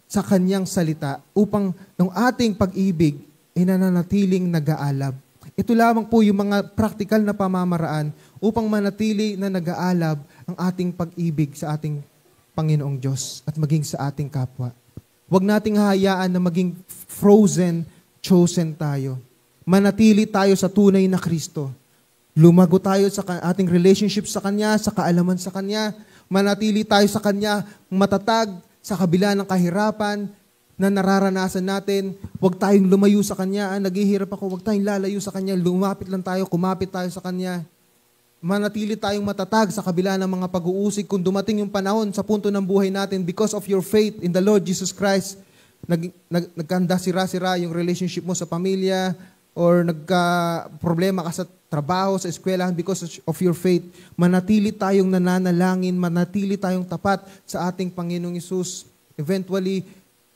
sa kanyang salita upang ng ating pag-ibig ay nananatiling nag-aalab. Ito lamang po yung mga practical na pamamaraan upang manatili na nag-aalab ang ating pag-ibig sa ating Panginoong Diyos at maging sa ating kapwa. Huwag nating hahayaan na maging frozen, chosen tayo. Manatili tayo sa tunay na Kristo. Lumago tayo sa ating relationship sa Kanya, sa kaalaman sa Kanya. Manatili tayo sa Kanya matatag sa kabila ng kahirapan na nararanasan natin. Huwag tayong lumayo sa Kanya. Naghihirap ako, huwag tayong lalayo sa Kanya. Lumapit lang tayo, kumapit tayo sa Kanya. Manatili tayong matatag sa kabila ng mga pag-uusig. Kung dumating yung panahon sa punto ng buhay natin, because of your faith in the Lord Jesus Christ, nagkanda sira-sira yung relationship mo sa pamilya, or nagka-problema ka sa trabaho, sa eskwelahan, because of your faith, manatili tayong nananalangin, manatili tayong tapat sa ating Panginoong Hesus. Eventually,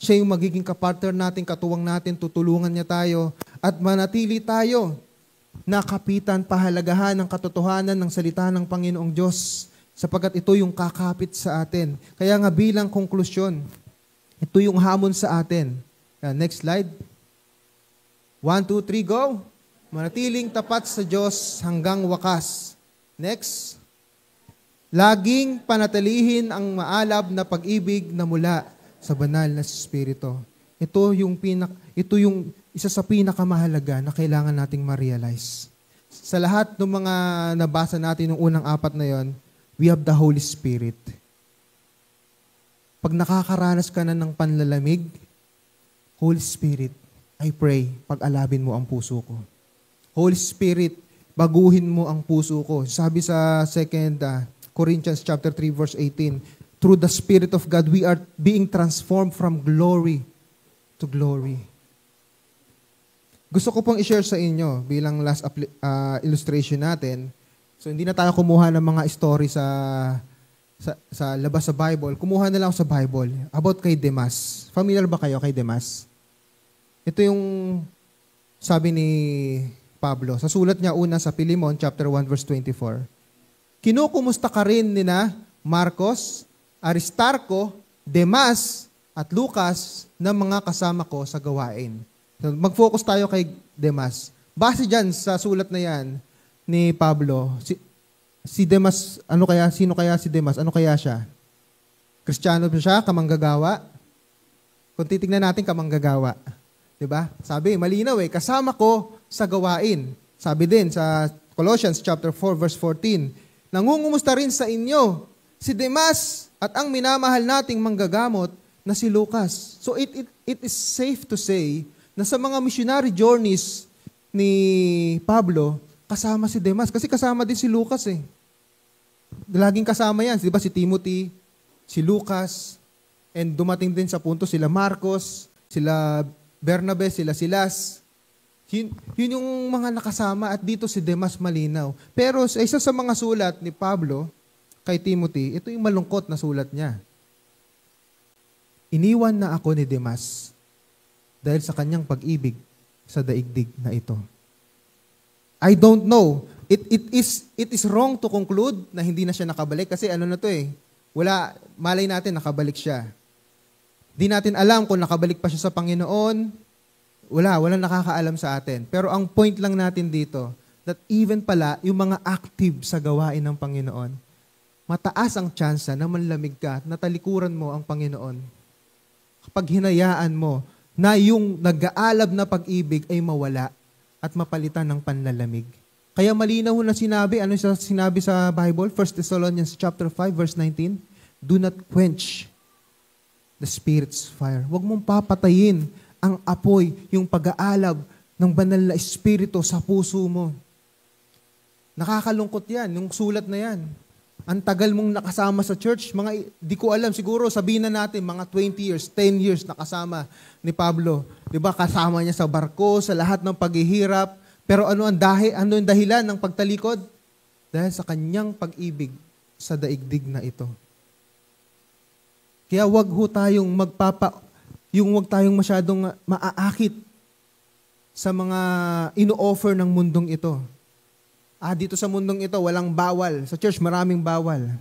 siya yung magiging kapartner natin, katuwang natin, tutulungan niya tayo, at manatili tayo na kapitan, pahalagahan ng katotohanan ng salita ng Panginoong Diyos, sapagkat ito yung kakapit sa atin. Kaya nga bilang konklusyon, ito yung hamon sa atin. Next slide. 1, 2, 3, go! Manatiling tapat sa Diyos hanggang wakas. Next. Laging panatilihin ang maalab na pag-ibig na mula sa banal na Espiritu. Ito yung isa sa pinakamahalaga na kailangan nating ma-realize. Sa lahat ng mga nabasa natin ng unang 4 na yon, we have the Holy Spirit. Pag nakakaranas ka na ng panlalamig, Holy Spirit, I pray, pag-alabin mo ang puso ko. Holy Spirit, baguhin mo ang puso ko. Sabi sa 2 Corinthians chapter 3 verse 18, through the Spirit of God, we are being transformed from glory to glory. Gusto ko pong i-share sa inyo bilang last illustration natin. So hindi na tayo kumuha ng mga story sa labas sa Bible. Kumuha na lang sa Bible about kay Demas. Familiar ba kayo kay Demas? Ito yung sabi ni Pablo. Sa sulat niya una sa Philemon chapter 1 verse 24. Kinukumusta ka rin nina Marcos, Aristarco, Demas at Lucas na mga kasama ko sa gawain. Mag-focus tayo kay Demas. Base dyan sa sulat na yan ni Pablo, si Demas, sino kaya si Demas? Ano kaya siya? Kristiyano ba siya? Kamanggagawa? Kung titignan natin, kamanggagawa. Diba? Sabi, malinaw kasama ko sa gawain. Sabi din sa Colossians chapter 4 verse 14, nangungumusta rin sa inyo si Demas at ang minamahal nating manggagamot na si Lucas. So it is safe to say na sa mga missionary journeys ni Pablo, kasama si Demas. Kasi kasama din si Lucas Laging kasama yan. Diba si Timothy, si Lucas, and dumating din sa punto sila Marcos, sila Bernabe, sila Silas. Yun yung mga nakasama at dito si Demas malinaw. Pero sa isa sa mga sulat ni Pablo kay Timothy, ito yung malungkot na sulat niya. Iniwan na ako ni Demas dahil sa kanyang pag-ibig sa daigdig na ito. I don't know. It is wrong to conclude na hindi na siya nakabalik kasi wala, malay natin nakabalik siya. Di natin alam kung nakabalik pa siya sa Panginoon. Walang nakakaalam sa atin. Pero ang point lang natin dito, that even pala, yung mga active sa gawain ng Panginoon, mataas ang tsansa na manlamig ka at natalikuran mo ang Panginoon. Kapag hinayaan mo na yung nag-aalab na pag-ibig ay mawala at mapalitan ng panlalamig. Kaya malinaw na sinabi, ano sinabi sa Bible? 1 Thessalonians chapter 5 verse 19, do not quench the Spirit's fire. Huwag mong papatayin ang apoy, yung pag-aalab ng banal na Espiritu sa puso mo. Nakakalungkot yan, yung sulat na yan. Ang tagal mong nakasama sa church, di ko alam, siguro sabihin na natin, mga 20 years, 10 years nakasama ni Pablo. Diba, kasama niya sa barko, sa lahat ng paghihirap. Pero ano ang dahilan ng pagtalikod? Dahil sa kanyang pag-ibig sa daigdig na ito. Kaya wag tayong wag tayong masyadong maaakit sa mga ino-offer ng mundong ito. Dito sa mundong ito, walang bawal. Sa church, maraming bawal.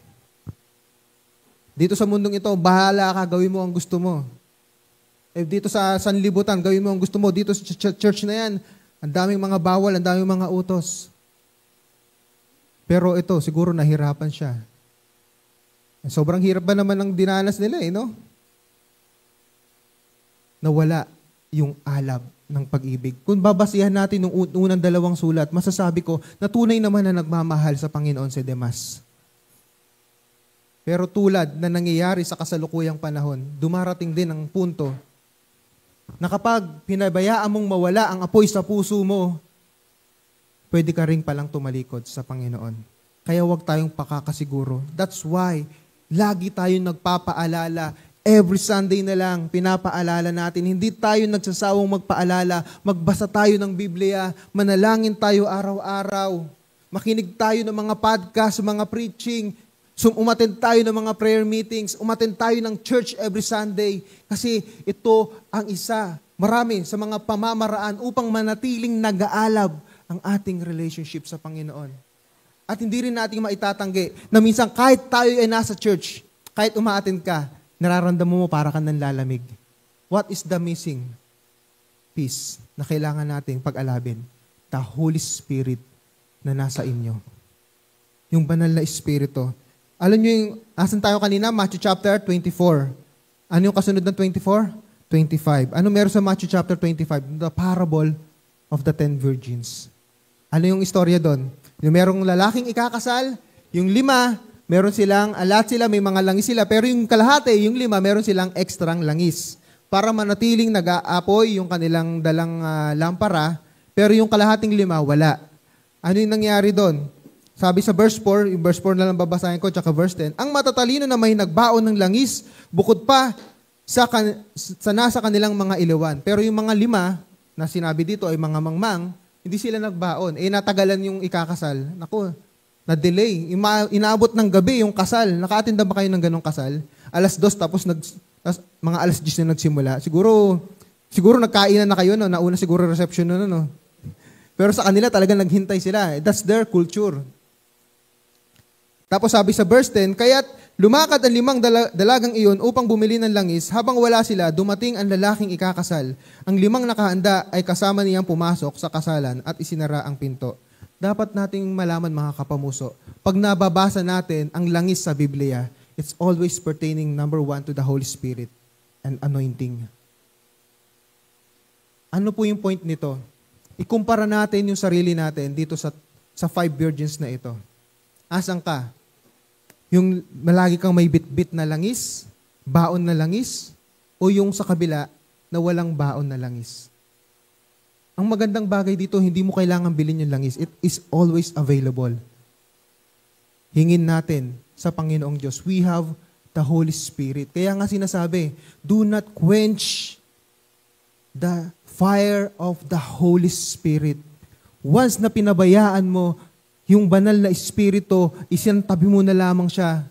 Dito sa mundong ito, bahala ka, gawin mo ang gusto mo. Dito sa sanlibutan, gawin mo ang gusto mo. Dito sa church na yan, ang daming mga bawal, ang daming mga utos. Pero ito, siguro nahirapan siya. Sobrang hirap ba naman ang dinanas nila no? Nawala yung alab ng pag-ibig. Kung babasihan natin ng unang dalawang sulat, masasabi ko na tunay naman na nagmamahal sa Panginoon si Demas. Pero tulad na nangyayari sa kasalukuyang panahon, dumarating din ang punto na kapag pinabayaan mong mawala ang apoy sa puso mo, pwede ka rin palang tumalikod sa Panginoon. Kaya huwag tayong pakakasiguro. That's why lagi tayong nagpapaalala. Every Sunday na lang, pinapaalala natin. Hindi tayo nagsasawang magpaalala. Magbasa tayo ng Biblia. Manalangin tayo araw-araw. Makinig tayo ng mga podcast, mga preaching. Umattend tayo ng mga prayer meetings. Umattend tayo ng church every Sunday. Kasi ito ang isa, marami sa mga pamamaraan upang manatiling nag-aalab ang ating relationship sa Panginoon. At hindi rin natin maitatanggi na minsan kahit tayo ay nasa church, kahit umaattend ka, nararamdaman mo para kang nanlalamig. What is the missing piece na kailangan nating pag-alabin? The Holy Spirit na nasa inyo. Yung banal na Espiritu. Alam nyo yung, asan tayo kanina? Matthew chapter 24. Ano yung kasunod ng 24? 25. Ano meron sa Matthew chapter 25? The parable of the 10 virgins. Ano yung istorya doon? Yung merong lalaking ikakasal, yung 5, meron silang, lahat sila may mga langis sila, pero yung kalahati, yung 5, meron silang extrang langis. Para manatiling nag-aapoy yung kanilang dalang lampara, pero yung kalahating 5, wala. Ano yung nangyari doon? Sabi sa verse 4, yung verse 4 na lang babasahin ko, tsaka verse 10, ang matatalino na may nagbaon ng langis, bukod pa sa nasa kanilang mga ilawan. Pero yung mga 5, na sinabi dito ay mga mangmang, hindi sila nagbaon. Natagalan yung ikakasal. Naku, na-delay. Inaabot ng gabi yung kasal. Nakaatinda ba kayo ng ganong kasal? 2:00 tapos mga 10:00 na nagsimula. Siguro nagkainan na kayo, no? Nauna siguro reception na, no? Pero sa kanila talagang naghintay sila. That's their culture. Tapos sabi sa verse 10, kaya't lumakad ang 5 dalagang iyon upang bumili ng langis. Habang wala sila, dumating ang lalaking ikakasal. Ang 5 nakahanda ay kasama niyang pumasok sa kasalan at isinara ang pinto. Dapat nating malaman, mga kapamuso, pag nababasa natin ang langis sa Biblia, it's always pertaining, number 1, to the Holy Spirit and anointing. Ano po yung point nito? Ikumpara natin yung sarili natin dito sa 5 virgins na ito. Asan ka? Yung malagi kang may bit-bit na langis, baon na langis, o yung sa kabila na walang baon na langis? Ang magandang bagay dito, hindi mo kailangan bilhin yung langis. It is always available. Hingin natin sa Panginoong Diyos. We have the Holy Spirit. Kaya nga sinasabi, do not quench the fire of the Holy Spirit. Once na pinabayaan mo yung banal na Espiritu, isintabi mo na lamang siya,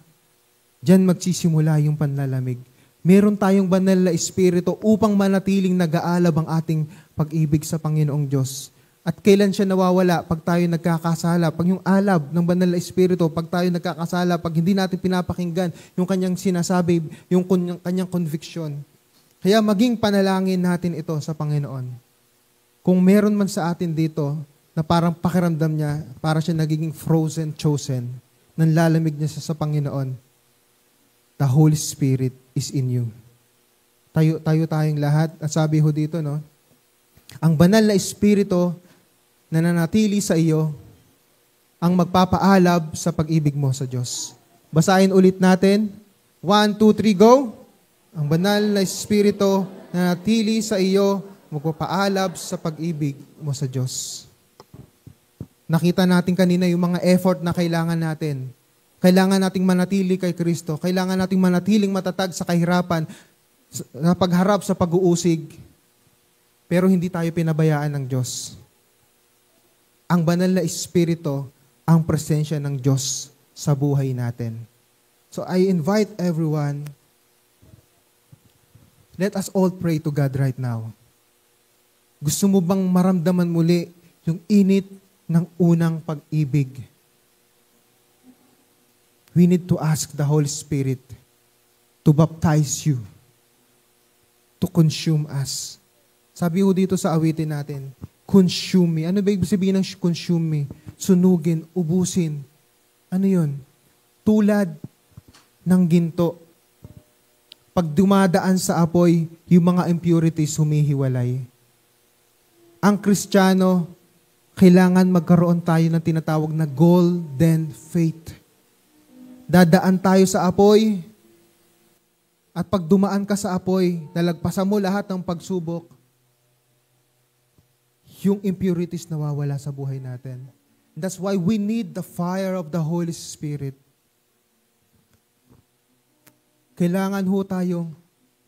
diyan magsisimula yung panlalamig. Meron tayong banal na Espiritu upang manatiling nag-aalab ang ating pag-ibig sa Panginoong Diyos. At kailan siya nawawala? Pag tayo nagkakasala. Pag yung alab ng banal na Espiritu, pag tayo nagkakasala, pag hindi natin pinapakinggan yung kanyang sinasabi, yung kanyang conviction. Kaya maging panalangin natin ito sa Panginoon. Kung meron man sa atin dito na parang pakiramdam niya, para siya nagiging frozen, chosen, nanlalamig niya sa Panginoon, the Holy Spirit is in you. Tayo tayong lahat. At sabi ho dito, no? Ang banal na Espiritu na nanatili sa iyo ang magpapaalab sa pag-ibig mo sa Diyos. Basahin ulit natin. 1, 2, 3, go! Ang banal na Espiritu na nanatili sa iyo magpapaalab sa pag-ibig mo sa Diyos. Nakita natin kanina yung mga effort na kailangan natin. Kailangan nating manatili kay Kristo. Kailangan nating manatiling matatag sa kahirapan, sa pagharap sa pag-uusig. Pero hindi tayo pinabayaan ng Diyos. Ang banal na Espiritu, ang presensya ng Diyos sa buhay natin. So I invite everyone, let us all pray to God right now. Gusto mo bang maramdaman muli yung init ng unang pag-ibig? We need to ask the Holy Spirit to baptize you. to consume us. Sabi ho dito sa awitin natin, consume me. Ano ba ibig sabihin ng consume me? Sunugin, ubusin. Ano yun? Tulad ng ginto. Pag dumadaan sa apoy, yung mga impurities humihiwalay. Ang Kristiyano, kailangan magkaroon tayo ng tinatawag na golden faith. Dadaan tayo sa apoy, at pag dumaan ka sa apoy, nalagpasan mo lahat ng pagsubok, yung impurities nawawala sa buhay natin. That's why we need the fire of the Holy Spirit. Kailangan ho tayong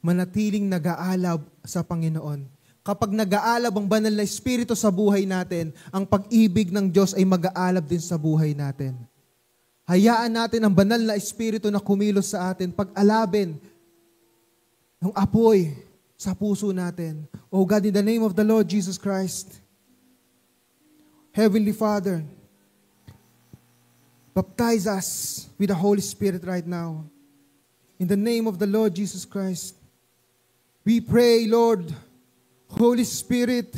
manatiling nag-aalab sa Panginoon. Kapag nag-aalab ang banal na Espiritu sa buhay natin, ang pag-ibig ng Diyos ay mag-aalab din sa buhay natin. Hayaan natin ang banal na Espiritu na kumilos sa atin, pag-alabin ng apoy sa puso natin. Oh God, in the name of the Lord Jesus Christ, Heavenly Father, baptize us with the Holy Spirit right now. In the name of the Lord Jesus Christ, we pray, Lord, Holy Spirit,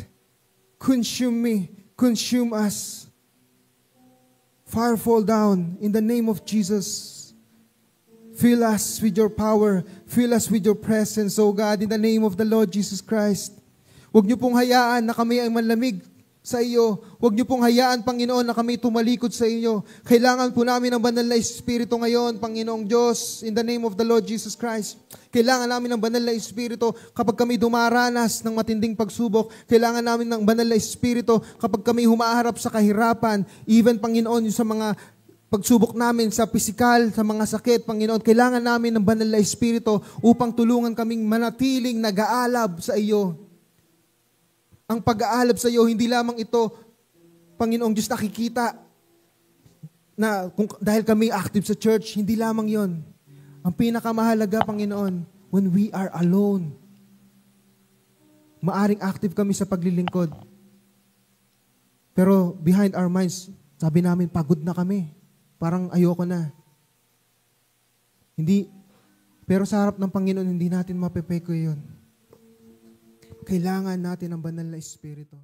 consume me, consume us. Fire fall down in the name of Jesus. Fill us with your power. Fill us with your presence, O God, in the name of the Lord Jesus Christ. Huwag niyo pong hayaan na kami ay manlamig sa iyo. Huwag niyo pong hayaan, Panginoon, na kami tumalikod sa inyo. Kailangan po namin ng banal na Espiritu ngayon, Panginoong Diyos, in the name of the Lord Jesus Christ. Kailangan namin ng banal na Espiritu kapag kami dumaranas ng matinding pagsubok. Kailangan namin ng banal na Espiritu kapag kami humaharap sa kahirapan. Even, Panginoon, sa mga pagsubok namin sa pisikal, sa mga sakit, Panginoon, kailangan namin ng banal na Espiritu upang tulungan kaming manatiling nag-aalab sa iyo. Ang pag-aalab sa iyo, hindi lamang ito, Panginoong Diyos, nakikita na dahil kami active sa church, hindi lamang yon. Ang pinakamahalaga, Panginoon, when we are alone, maaring active kami sa paglilingkod. Pero behind our minds, sabi namin, pagod na kami. Parang ayoko na. Pero sa harap ng Panginoon, hindi natin mapepeko yun. Kailangan natin ang banal na Espiritu.